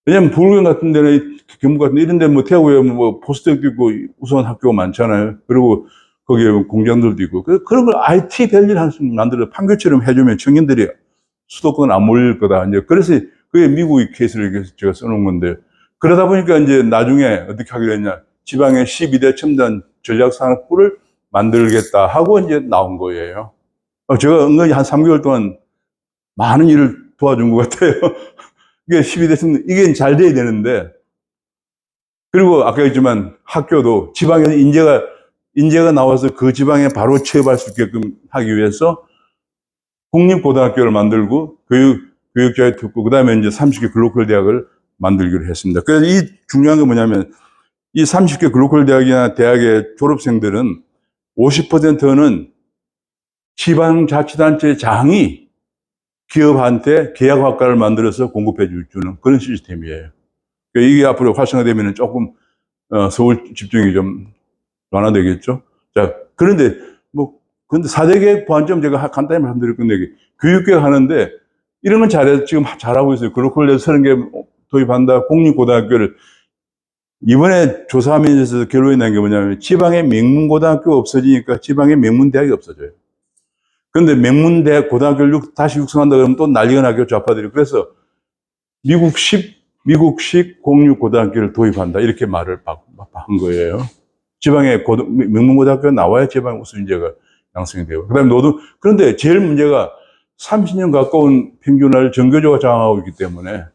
[SPEAKER 1] 왜냐면 부울경 같은 데는 경북 같은 데 이런 데 태국에 포스트도 있고 우수한 학교가 많잖아요. 그리고 거기에 공장들도 있고. 그런 걸 IT 밸리를 하나씩 만들어 판교처럼 해주면 청년들이 수도권 안 몰릴 거다. 이제 그래서 그게 미국의 케이스를 제가 써놓은 건데, 그러다 보니까 이제 나중에 어떻게 하기로 했냐. 지방에 12대 첨단 전략산업부를 만들겠다 하고 이제 나온 거예요. 제가 은근히 한 3개월 동안 많은 일을 도와준 것 같아요. 이게 12대 첨단, 이게 잘 돼야 되는데, 그리고 아까 했지만 학교도 지방에서 인재가 나와서 그 지방에 바로 취업할 수 있게끔 하기 위해서 국립고등학교를 만들고 교육자에 듣고, 그 다음에 이제 30개 글로컬 대학을 만들기로 했습니다. 그래서 이 중요한 건 뭐냐면, 이 30개 글로컬 대학이나 대학의 졸업생들은 50%는 지방자치단체 장이 기업한테 계약학과를 만들어서 공급해 주는 그런 시스템이에요. 그러니까 이게 앞으로 활성화되면 조금, 서울 집중이 좀 완화되겠죠. 자, 그런데, 근데 4대 계획 보완점 제가 간단히 말씀드릴 건데, 교육계획 하는데, 이런 건 지금 잘하고 있어요. 글로컬 30개 도입한다, 공립고등학교를. 이번에 조사하면서 결론이 난 게 뭐냐면, 지방에 명문고등학교가 없어지니까 지방에 명문대학이 없어져요. 그런데 명문대학 고등학교를 다시 육성한다 그러면 또 난리가 나겠죠, 좌파들이. 그래서 미국식 공립고등학교를 도입한다, 이렇게 말을 한 거예요. 지방에 명문고등학교가 나와야 지방 우수인재가 양성이 되고. 그 다음에 그런데 제일 문제가 30년 가까운 평균을 전교조가 장악하고 있기 때문에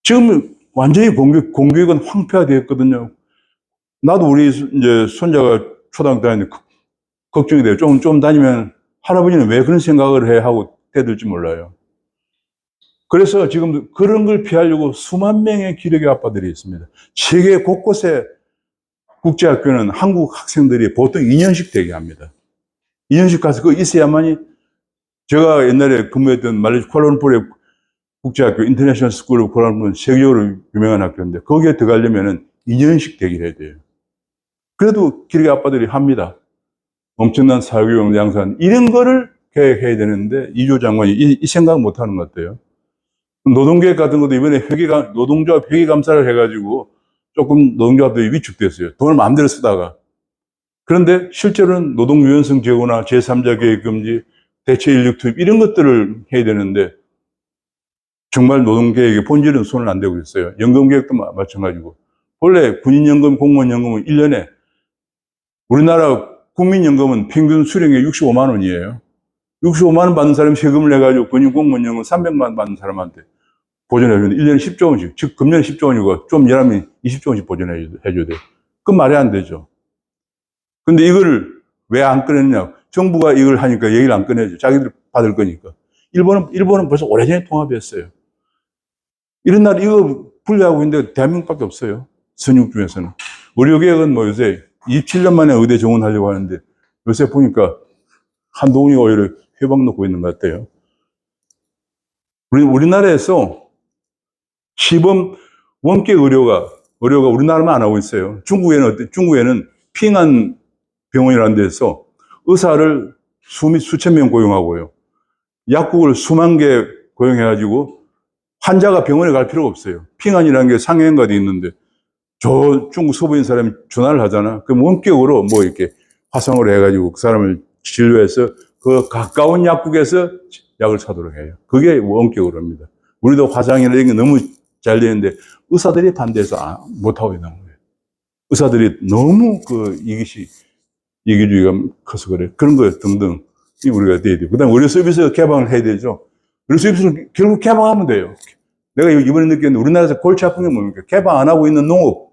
[SPEAKER 1] 지금 완전히 공교육은 황폐화되었거든요. 나도 우리 이제 손자가 초등학교 다니는데 걱정이 돼요. 좀 다니면 할아버지는 왜 그런 생각을 해 하고 대들지 몰라요. 그래서 지금 그런 걸 피하려고 수만 명의 기력의 아빠들이 있습니다. 세계 곳곳에 국제학교는 한국 학생들이 보통 2년씩 되게 합니다. 2년씩 가서 그거 있어야만이, 제가 옛날에 근무했던 말레이시아 쿠알라룸푸르의 국제학교 인터내셔널 스쿨 오브 쿠알라룸푸르는 세계적으로 유명한 학교인데 거기에 들어가려면은 2년씩 대기를 해야 돼요. 그래도 기력의 아빠들이 합니다. 엄청난 사교육 양산, 이런 거를 계획해야 되는데 이조 장관이 이 생각 못 하는 것 같아요. 노동계획 같은 것도 이번에 노동조합 회계감사를 해가지고 조금 노동조합들이 위축됐어요. 돈을 마음대로 쓰다가. 그런데 실제로는 노동 유연성 제고나 제3자 계획 금지, 대체 인력 투입, 이런 것들을 해야 되는데 정말 노동계획의 본질은 손을 안 대고 있어요. 연금계획도 마찬가지고. 원래 군인연금, 공무원연금은 1년에, 우리나라 국민연금은 평균 수령이 65만 원이에요. 65만 원 받는 사람이 세금을 내가지고 군인 공무원연금 300만 원 받는 사람한테 보존해주는데 1년에 10조 원씩, 즉 금년에 10조 원이고 좀 열하면 20조 원씩 보존해줘야 돼요. 그건 말이 안 되죠. 근데 이걸 왜 안 꺼냈냐? 정부가 이걸 하니까 얘기를 안 꺼내죠. 자기들 받을 거니까. 일본은 벌써 오래전에 통합했어요. 이런 날 이거 분리하고 있는데 대한민국밖에 없어요. 선육 중에서는. 의료계획은 요새 27년 만에 의대 정원하려고 하는데 요새 보니까 한동훈이가 오히려 회방 놓고 있는 것 같아요. 우리나라에서 시범 원격 의료가 우리나라만 안 하고 있어요. 중국에는 핑안 병원이라는 데서 의사를 수천 명 고용하고요. 약국을 수만 개 고용해가지고 환자가 병원에 갈 필요가 없어요. 핑안이라는 게 상해인가도 있는데 저 중국 서부인 사람이 전화를 하잖아. 그럼 원격으로 이렇게 화상으로 해가지고 그 사람을 진료해서 그 가까운 약국에서 약을 사도록 해요. 그게 원격으로 합니다. 우리도 화상이나 이런 게 너무 잘 되는데 의사들이 반대해서 못하고 있는 거예요. 의사들이 너무 이기주의가 커서 그래. 그런 거 등등 우리가 돼야 돼요. 그 다음에 의료 서비스 개방을 해야 되죠. 의료 서비스를 결국 개방하면 돼요. 내가 이번에 느꼈는데 우리나라에서 골치 아픈 게 뭡니까? 개방 안 하고 있는 농업.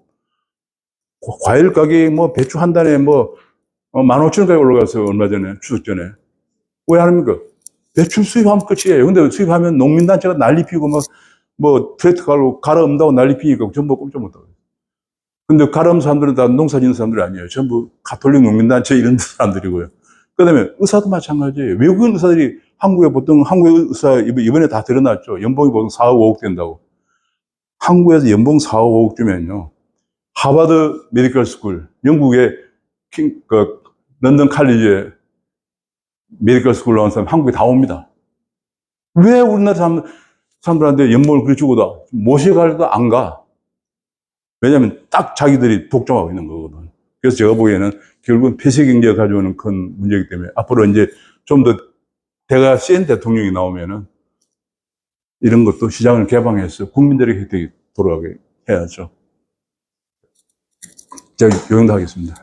[SPEAKER 1] 과일 가격이 배추 한 단에 15,000원까지 올라가서 얼마 전에, 추석 전에. 왜 합니까? 배추 수입하면 끝이에요. 근데 수입하면 농민단체가 난리 피고 트랙터 갈아엎는다고 난리 피니까 전부 꼼짝 못하고. 근데 갈아엎는 사람들은 다 농사 짓는 사람들이 아니에요. 전부 가톨릭 농민단체 이런 사람들이고요. 그 다음에 의사도 마찬가지예요. 외국인 의사들이 한국의 의사 이번에 다 드러났죠. 연봉이 보통 4억, 5억 된다고. 한국에서 연봉 4억, 5억 주면요. 하버드 메디컬 스쿨, 영국의 런던 칼리지에 메디컬 스쿨 나온 사람 한국에 다 옵니다. 왜 우리나라 사람들한테 연봉을 그렇게 주고도 모셔가도 안 가? 왜냐하면 딱 자기들이 독점하고 있는 거거든. 그래서 제가 보기에는 결국은 폐쇄 경제가 가져오는 큰 문제이기 때문에 앞으로 이제 좀 더 대가 센 대통령이 나오면은 이런 것도 시장을 개방해서 국민들에게 혜택이 돌아가게 해야죠. 제가 요 정도 하겠습니다.